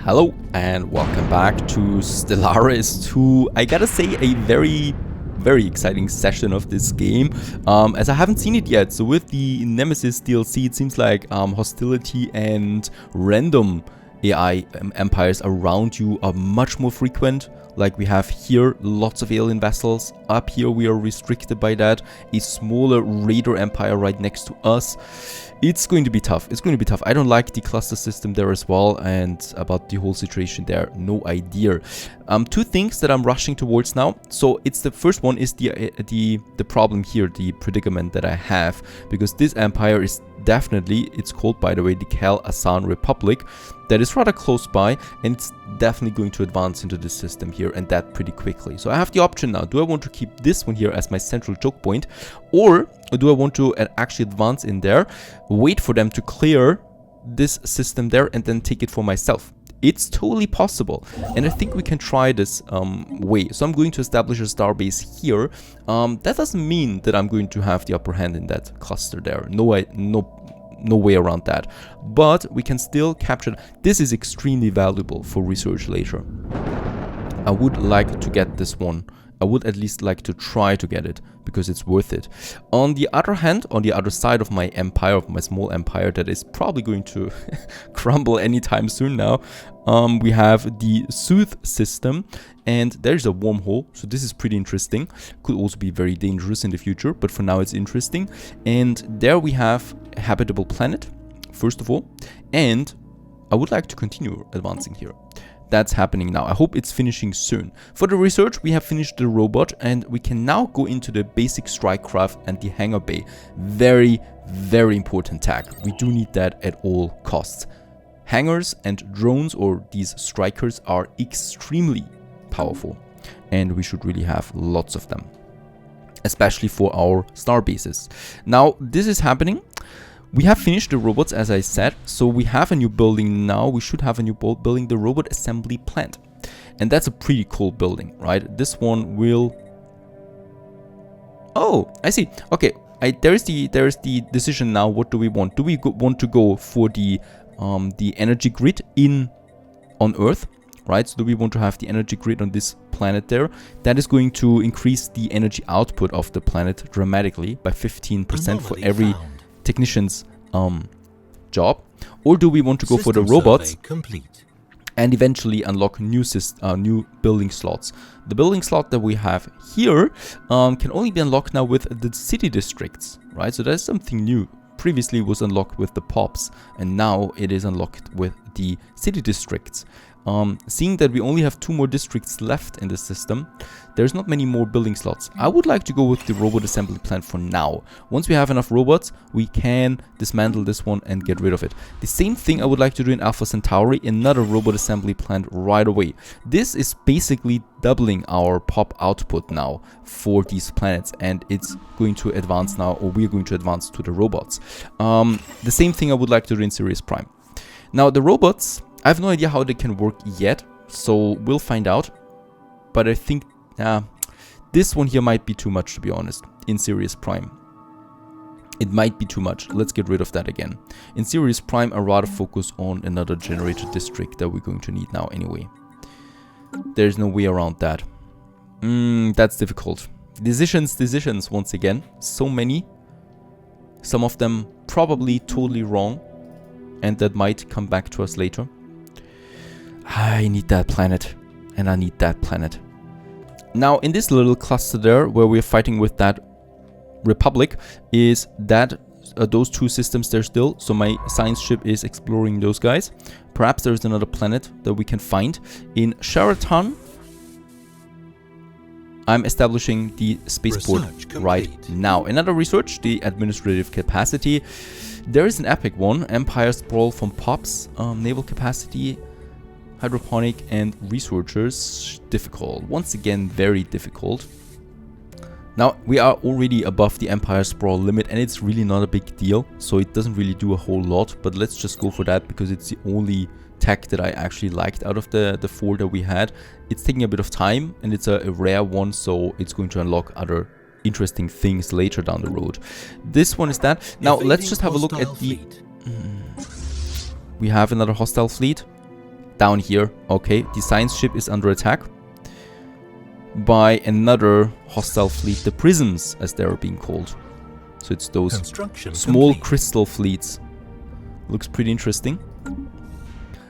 Hello and welcome back to Stellaris 2. I gotta say, a very exciting session of this game, as I haven't seen it yet. So with the Nemesis DLC, it seems like hostility and random AI empires around you are much more frequent. Like we have here, lots of alien vessels. Up here we are restricted by that. A smaller raider empire right next to us. It's going to be tough. It's going to be tough. I don't like the cluster system there as well, and about the whole situation there, no idea. Two things that I'm rushing towards now. So it's the first one is the problem here, the predicament that I have, because this empire is definitely, it's called, by the way, the Cal-Asan Republic. That is rather close by, and it's definitely going to advance into this system here, and that pretty quickly. So I have the option now. Do I want to keep this one here as my central choke point, or do I want to actually advance in there, wait for them to clear this system there, and then take it for myself? It's totally possible, and I think we can try this way. So I'm going to establish a starbase here. That doesn't mean that I'm going to have the upper hand in that cluster there. No way around that. But we can still capture. This is extremely valuable for research later. I would like to get this one. I would at least like to try to get it, because it's worth it. On the other hand, on the other side of my empire, of my small empire that is probably going to crumble anytime soon now, we have the Soothe system, and there's a wormhole, so this is pretty interesting. Could also be very dangerous in the future, but for now it's interesting. And there we have a habitable planet, first of all, and I would like to continue advancing here. That's happening now. I hope it's finishing soon. For the research, we have finished the robot, and we can now go into the basic strike craft and the hangar bay. Very important tag. We do need that at all costs. Hangars and drones, or these strikers, are extremely powerful, and we should really have lots of them, especially for our star bases. Now, this is happening. We have finished the robots, as I said, so we have a new building now. We should have a new building, the robot assembly plant. And that's a pretty cool building, right? This one will... Oh, I see. Okay, there is the decision now. What do we want? Do we want to go for the energy grid on Earth? Right, so do we want to have the energy grid on this planet there? That is going to increase the energy output of the planet dramatically by 15% for every technician's job. Or do we want to go for the robots and eventually unlock new building slots? The building slot that we have here can only be unlocked now with the city districts, right? So that's something new. Previously it was unlocked with the POPs, and now it is unlocked with the city districts. Seeing that we only have 2 more districts left in the system, there's not many more building slots. I would like to go with the robot assembly plant for now. Once we have enough robots, we can dismantle this one and get rid of it. The same thing I would like to do in Alpha Centauri, another robot assembly plant right away. This is basically doubling our pop output now for these planets, and it's going to advance now, or we're going to advance to the robots. The same thing I would like to do in Sirius Prime. Now, the robots, I have no idea how they can work yet, so we'll find out. But I think this one here might be too much, to be honest, in Sirius Prime. It might be too much. Let's get rid of that again. In Sirius Prime, I'd rather focus on another generator district that we're going to need now anyway. There's no way around that. That's difficult. Decisions once again. So many. Some of them probably totally wrong, and that might come back to us later. I need that planet, and I need that planet. Now, in this little cluster there, where we're fighting with that republic, is that those 2 systems there still. So my science ship is exploring those guys. Perhaps there's another planet that we can find. In Sheraton, I'm establishing the spaceport right now. Another research, the administrative capacity. There is an epic one, Empire Sprawl from POPs, naval capacity, hydroponic, and researchers, difficult. Once again, very difficult. Now, we are already above the Empire Sprawl limit, and it's really not a big deal, so it doesn't really do a whole lot, but let's just go for that, because it's the only tech that I actually liked out of the 4 that we had. It's taking a bit of time, and it's a rare one, so it's going to unlock other interesting things later down the road. This one is that. Now, let's just have a look at the... We have another hostile fleet. Down here. Okay, the science ship is under attack by another hostile fleet, the prisms, as they are being called. So it's those small crystal fleets. Looks pretty interesting.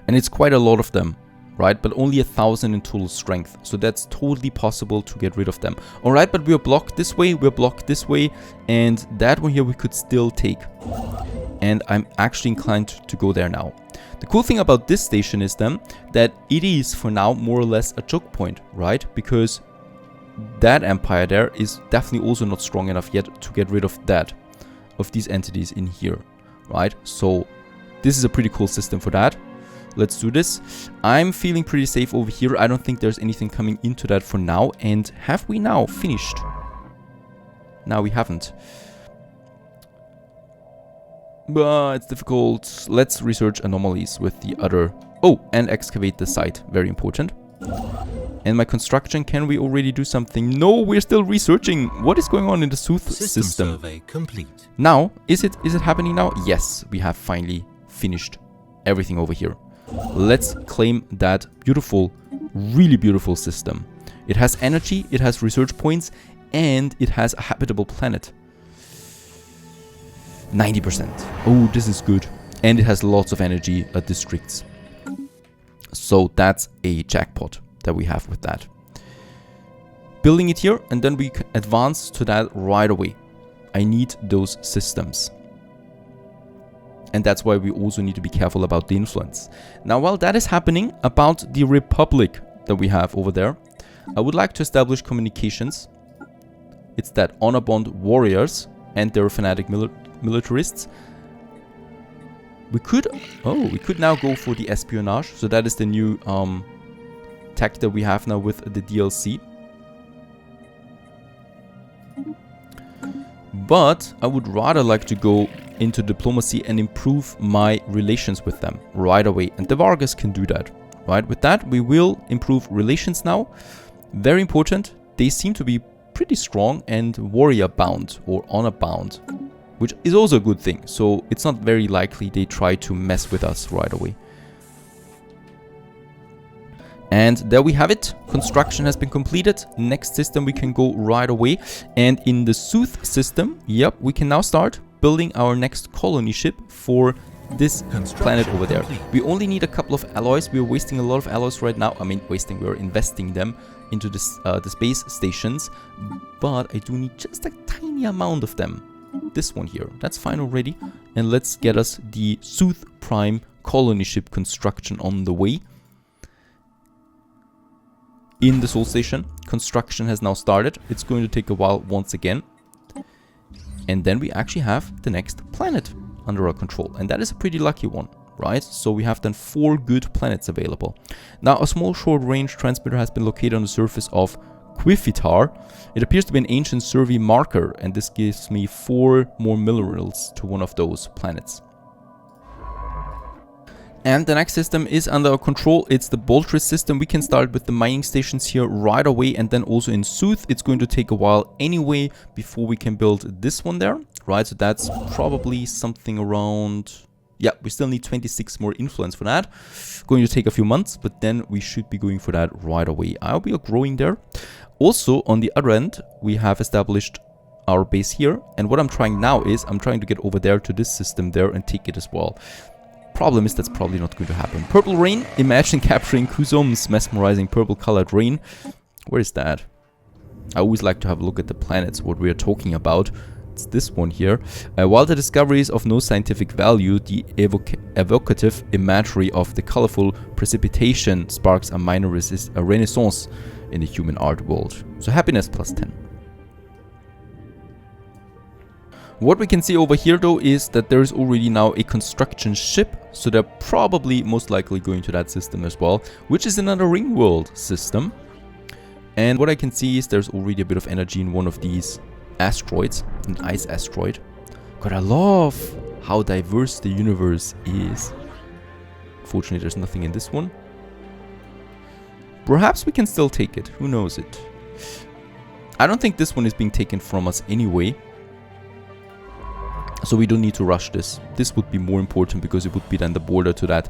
And it's quite a lot of them, right? But only 1,000 in total strength. So that's totally possible to get rid of them. Alright, but we are blocked this way, we're blocked this way, and that one here we could still take. And I'm actually inclined to go there now. The cool thing about this station is then that it is for now more or less a choke point, right? Because that empire there is definitely also not strong enough yet to get rid of that, of these entities in here, right? So this is a pretty cool system for that. Let's do this. I'm feeling pretty safe over here. I don't think there's anything coming into that for now. And have we now finished? No, we haven't. But it's difficult. Let's research anomalies with the other... Oh, and excavate the site. Very important. And my construction, can we already do something? No, we're still researching. What is going on in the Sooth system? Survey complete. Now, is it happening now? Yes, we have finally finished everything over here. Let's claim that beautiful, really beautiful system. It has energy, it has research points, and it has a habitable planet. 90%. Oh, this is good. And it has lots of energy districts. So that's a jackpot that we have with that. Building it here, and then we can advance to that right away. I need those systems. And that's why we also need to be careful about the influence. Now, while that is happening, about the Republic that we have over there, I would like to establish communications. It's that honor bond warriors and their fanatic militarists. We could now go for the espionage. So that is the new tech that we have now with the DLC. But I would rather like to go into diplomacy and improve my relations with them right away. And the Vargas can do that, right? With that, we will improve relations now. Very important. They seem to be pretty strong and warrior bound or honor bound, which is also a good thing. So it's not very likely they try to mess with us right away. And there we have it. Construction has been completed. Next system we can go right away. And in the Sooth system, yep, we can now start building our next colony ship for this planet over there. We only need a couple of alloys. We are wasting a lot of alloys right now. I mean, wasting, we are investing them into this, the space stations. But I do need just a tiny amount of them. This one here, that's fine already. And let's get us the Sooth Prime colony ship construction on the way. In the Sol Station, construction has now started. It's going to take a while once again. And then we actually have the next planet under our control. And that is a pretty lucky one, right? So we have then 4 good planets available. Now, a small short-range transmitter has been located on the surface of Quifitar. It appears to be an ancient survey marker, and this gives me 4 more minerals to one of those planets. And the next system is under our control. It's the Boltress System. We can start with the mining stations here right away, and then also in Sooth. It's going to take a while anyway before we can build this one there, right? So that's probably something around... Yeah, we still need 26 more influence for that. Going to take a few months, but then we should be going for that right away. We are growing there. Also, on the other end, we have established our base here. And what I'm trying now is I'm trying to get over there to this system there and take it as well. Problem is that's probably not going to happen. Purple rain. Imagine capturing Kusum's mesmerizing purple colored rain. Where is that? I always like to have a look at the planets, what we are talking about. It's this one here. While the discovery is of no scientific value, the evocative imagery of the colorful precipitation sparks a minor renaissance in the human art world. So happiness plus 10. What we can see over here though is that there is already now a construction ship, so they're probably most likely going to that system as well, which is another ring world system. And what I can see is there's already a bit of energy in one of these asteroids, an ice asteroid. God, I love how diverse the universe is. Fortunately, there's nothing in this one. Perhaps we can still take it, who knows it. I don't think this one is being taken from us anyway. So we don't need to rush this. This would be more important because it would be then the border to that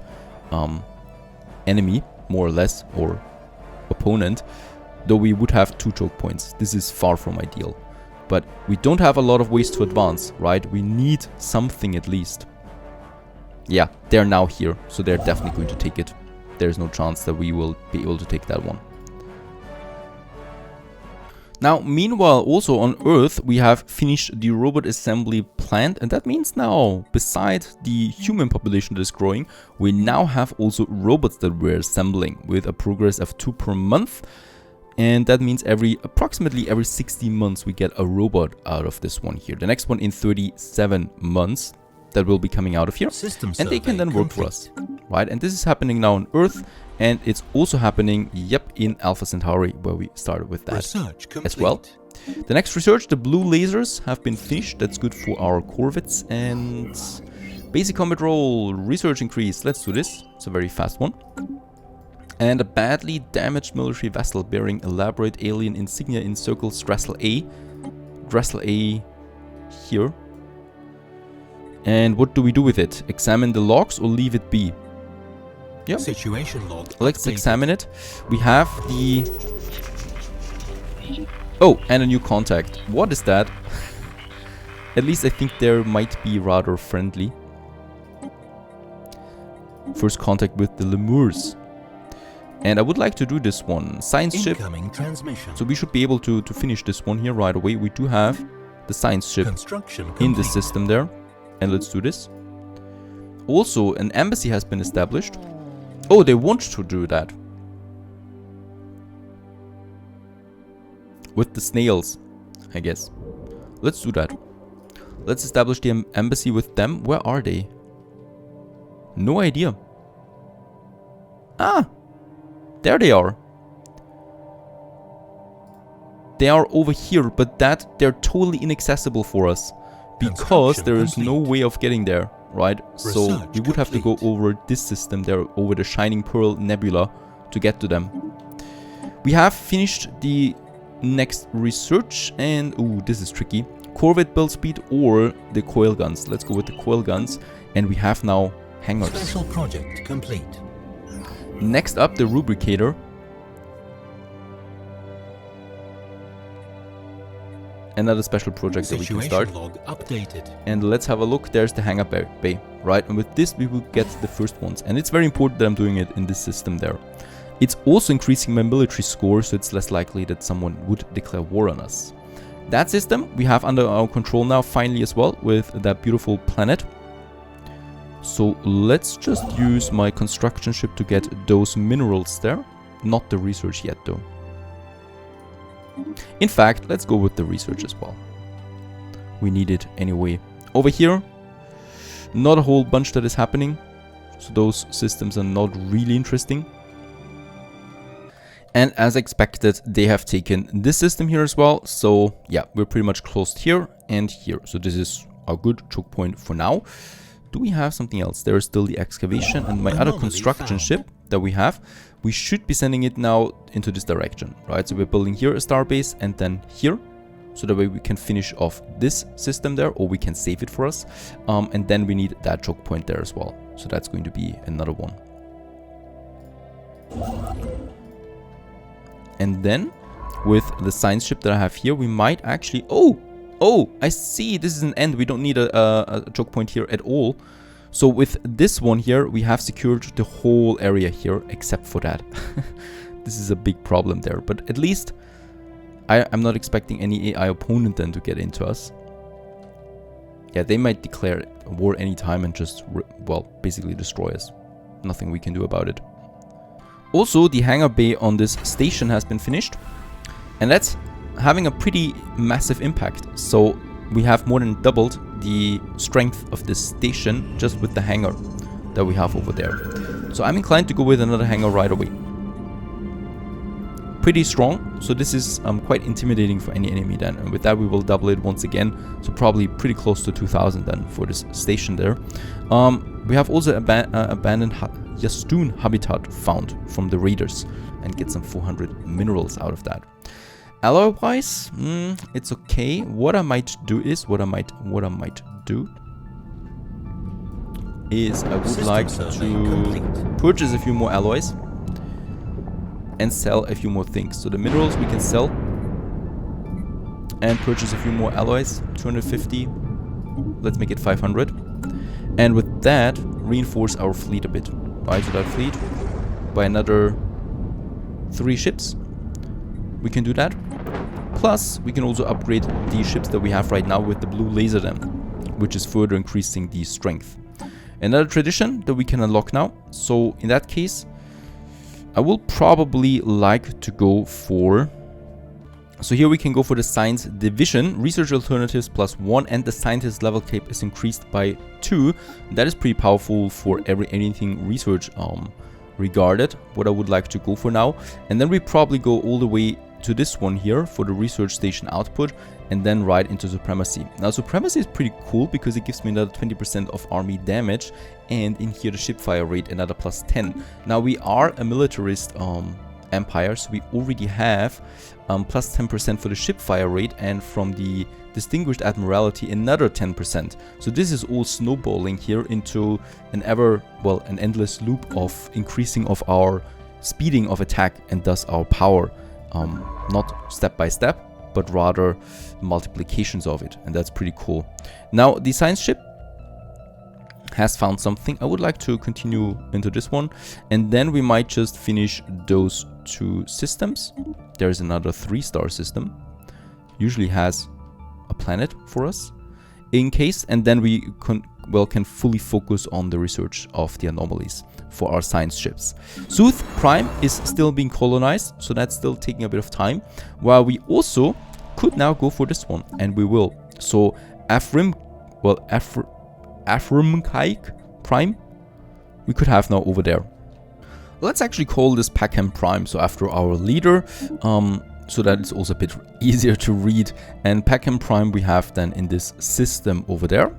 enemy, more or less, or opponent, though we would have 2 choke points. This is far from ideal. But we don't have a lot of ways to advance, right? We need something at least. Yeah, they're now here, so they're definitely going to take it. There's no chance that we will be able to take that one. Now, meanwhile, also on Earth, we have finished the robot assembly plant, and that means now, besides the human population that is growing, we now have also robots that we're assembling with a progress of 2 per month. And that means approximately every 60 months we get a robot out of this one here. The next one in 37 months that will be coming out of here. And they can then work for us, right? And this is happening now on Earth. And it's also happening, yep, in Alpha Centauri, where we started with that as well. The next research, the blue lasers have been finished. That's good for our corvettes. And basic combat role, research increase. Let's do this. It's a very fast one. And a badly damaged military vessel bearing elaborate alien insignia encircles Dressel A. Dressel A here. And what do we do with it? Examine the logs or leave it be? Yep. Situation log. Let's examine it. We have the... Oh, and a new contact. What is that? At least I think there might be rather friendly. First contact with the lemurs. And I would like to do this one. Science ship. So we should be able to finish this one here right away. We do have the science ship in the system there. And let's do this. Also, an embassy has been established. Oh, they want to do that. With the snails, I guess. Let's do that. Let's establish the embassy with them. Where are they? No idea. Ah! There they are. They are over here, but they're totally inaccessible for us. Because there is no way of getting there. Right, so we would have to go over this system there, over the Shining Pearl Nebula to get to them. We have finished the next research and, ooh, this is tricky. Corvette build speed or the coil guns. Let's go with the coil guns, and we have now hangars. Special project complete. Next up, the Rubricator. Another special project that we can start. Log updated. And let's have a look. There's the hangar bay, right? And with this we will get the first ones. And it's very important that I'm doing it in this system there. It's also increasing my military score, so it's less likely that someone would declare war on us. That system we have under our control now finally as well, with that beautiful planet. So let's just use my construction ship to get those minerals there. Not the research yet though. In fact, let's go with the research as well. We need it anyway. Over here, not a whole bunch that is happening. So those systems are not really interesting. And as expected, they have taken this system here as well. So yeah, we're pretty much closed here and here. So this is a good choke point for now. Do we have something else? There is still the excavation and my other construction ship that we have. We should be sending it now into this direction, right? So we're building here a starbase and then here. So that way we can finish off this system there, or we can save it for us. And then we need that choke point there as well. So that's going to be another one. And then with the science ship that I have here, we might actually... Oh, I see. This is an end. We don't need a choke point here at all. So with this one here, we have secured the whole area here, except for that. This is a big problem there. But at least I'm not expecting any AI opponent then to get into us. Yeah, they might declare war anytime and just, well, basically destroy us. Nothing we can do about it. Also, the hangar bay on this station has been finished. And that's having a pretty massive impact. So we have more than doubled the strength of this station just with the hangar that we have over there. So I'm inclined to go with another hangar right away. Pretty strong, so this is quite intimidating for any enemy then. And with that we will double it once again, so probably pretty close to 2000 then for this station there. We have also abandoned Yastoon habitat found from the raiders and get some 400 minerals out of that. Alloy wise, it's okay. What I might do is I would like to purchase a few more alloys and sell a few more things. So the minerals we can sell and purchase a few more alloys. 250. Let's make it 500. And with that, reinforce our fleet a bit. Right, so that fleet by another 3 ships. We can do that. Plus, we can also upgrade the ships that we have right now with the blue laser then, which is further increasing the strength. Another tradition that we can unlock now. So in that case, I will probably like to go for... So here we can go for the science division. Research alternatives +1 and the scientist level cape is increased by 2. That is pretty powerful for anything research regarded. What I would like to go for now. And then we probably go all the way to this one here for the research station output and then right into supremacy. Now supremacy is pretty cool because it gives me another 20% of army damage, and in here the ship fire rate another +10. Now we are a militarist empire, so we already have +10% for the ship fire rate, and from the distinguished admiralty another 10%. So this is all snowballing here into an endless loop of increasing of our speeding of attack and thus our power. Not step by step, but rather multiplications of it, and that's pretty cool. Now the science ship has found something. I would like to continue into this one, and then we might just finish those 2 systems. There is another 3-star system, usually has a planet for us in case, and then we can fully focus on the research of the anomalies for our science ships. Sooth Prime is still being colonized, so that's still taking a bit of time, while we also could now go for this one, and we will. So Afrimkaik Prime we could have now over there. Let's actually call this Packham Prime, so after our leader, so that it's also a bit easier to read. And Packham Prime we have then in this system over there.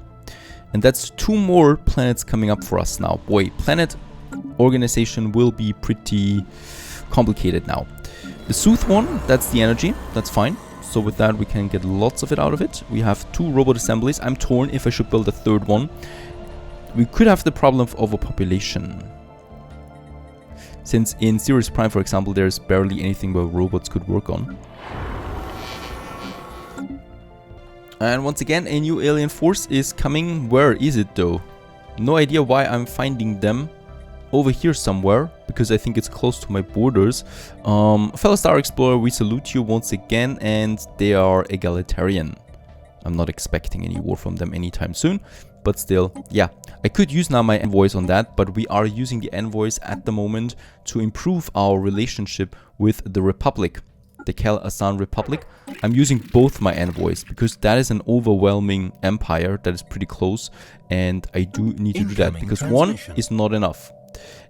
And that's 2 more planets coming up for us now. Boy, planet organization will be pretty complicated now. The Sooth one, that's the energy, that's fine. So with that we can get lots of it out of it. We have 2 robot assemblies. I'm torn if I should build a 3rd one. We could have the problem of overpopulation, since in Sirius Prime, for example, there's barely anything where robots could work on. And once again, a new alien force is coming. Where is it though? No idea why I'm finding them over here somewhere, because I think it's close to my borders. Fellow Star Explorer, we salute you once again, and they are egalitarian. I'm not expecting any war from them anytime soon, but still, yeah. I could use now my envoys on that, but we are using the envoys at the moment to improve our relationship with the Republic, the Cal Asan Republic. I'm using both my envoys because that is an overwhelming empire that is pretty close, and I do need to do that because one is not enough.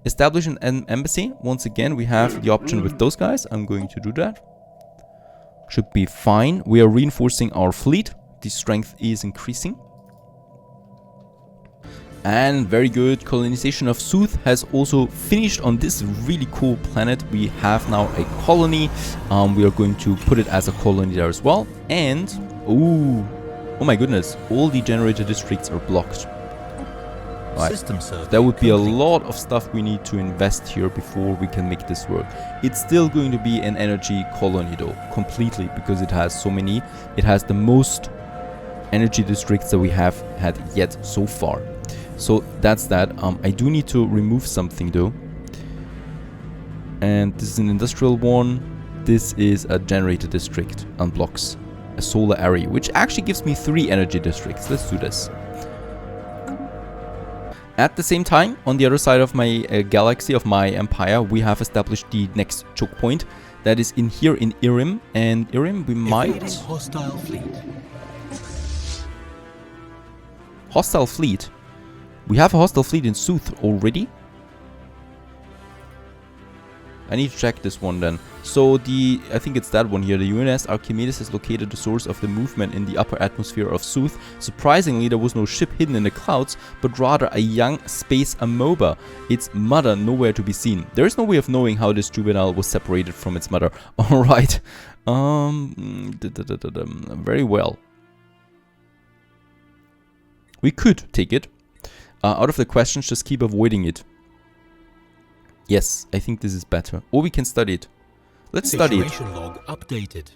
Establish an embassy. Once again, we have the option with those guys. I'm going to do that. Should be fine. We are reinforcing our fleet. The strength is increasing. And very good, colonization of Sooth has also finished on this really cool planet. We have now a colony. We are going to put it as a colony there as well. And, oh my goodness, all the generator districts are blocked. Right. That would be a lot of stuff we need to invest here before we can make this work. It's still going to be an energy colony though, completely, because it has so many. It has the most energy districts that we have had yet so far. So that's that. I do need to remove something though. And this is an industrial one. This is a generator district. Unblocks a solar array, which actually gives me 3 energy districts. Let's do this. At the same time, on the other side of my galaxy, of my empire, we have established the next choke point. That is in here in Irim. And Irim, we might... Hostile fleet. Hostile fleet? We have a hostile fleet in Sooth already. I need to check this one then. So I think it's that one here. The UNS Archimedes has located the source of the movement in the upper atmosphere of Sooth. Surprisingly, there was no ship hidden in the clouds, but rather a young space amoeba. Its mother nowhere to be seen. There is no way of knowing how this juvenile was separated from its mother. Alright. Very well. We could take it. out of the questions, just keep avoiding it. Yes, I think this is better. Or we can study it. Let's study it. Situation log updated.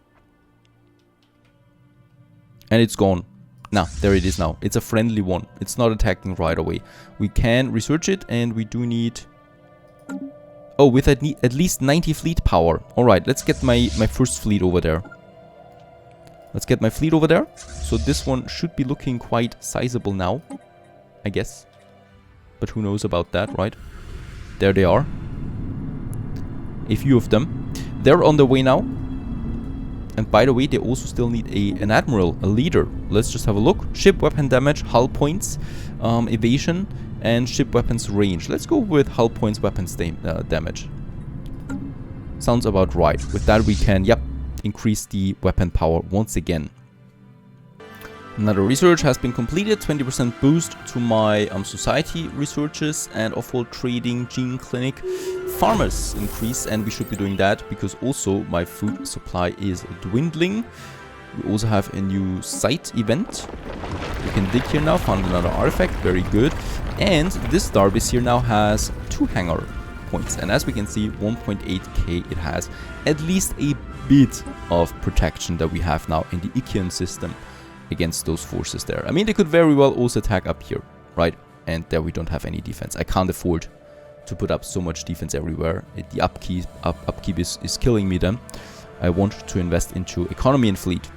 And it's gone. Nah, there it is now. It's a friendly one. It's not attacking right away. We can research it, and we do need... Oh, with at least 90 fleet power. Alright, let's get my first fleet over there. Let's get my fleet over there. So this one should be looking quite sizable now, I guess. But who knows about that, right? There they are. A few of them. They're on their way now. And by the way, they also still need an admiral, a leader. Let's just have a look. Ship weapon damage, hull points, evasion, and ship weapons range. Let's go with hull points, weapons damage. Sounds about right. With that we can, yep, increase the weapon power once again. Another research has been completed. 20% boost to my society researches and off-world trading gene clinic farmers increase, and we should be doing that because also my food supply is dwindling. We also have a new site event. We can dig here now, found another artifact, very good. And this Darbis here now has 2 hangar points, and as we can see 1.8k, it has at least a bit of protection that we have now in the Ikian system against those forces there. I mean, they could very well also attack up here, right? And there we don't have any defense. I can't afford to put up so much defense everywhere. The upkeep is killing me then. I want to invest into economy and fleet.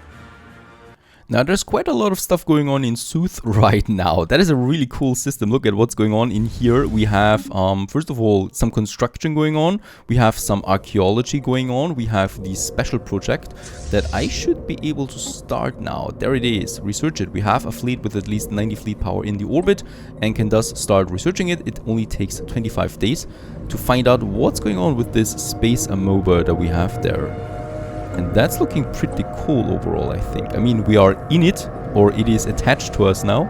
Now, there's quite a lot of stuff going on in Sooth right now. That is a really cool system. Look at what's going on in here. We have, first of all, some construction going on. We have some archaeology going on. We have the special project that I should be able to start now. There it is. Research it. We have a fleet with at least 90 fleet power in the orbit and can thus start researching it. It only takes 25 days to find out what's going on with this space amoeba that we have there. And that's looking pretty cool overall, I think. I mean, we are in it, or it is attached to us now.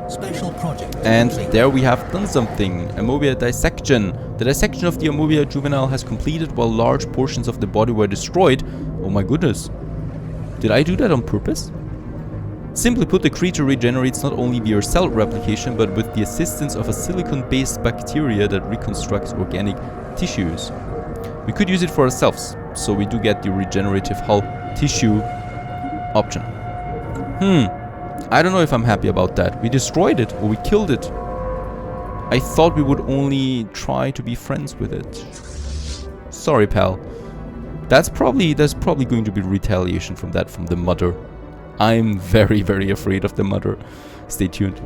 Special project. And there we have done something. Amobia dissection. The dissection of the Amobia juvenile has completed while large portions of the body were destroyed. Oh my goodness. Did I do that on purpose? Simply put, the creature regenerates not only via cell replication, but with the assistance of a silicon-based bacteria that reconstructs organic tissues. We could use it for ourselves, so we do get the regenerative hull tissue option. I don't know if I'm happy about that. We destroyed it, or we killed it. I thought we would only try to be friends with it. Sorry, pal. There's probably going to be retaliation from that, from the mother. I'm very, very afraid of the mother. Stay tuned.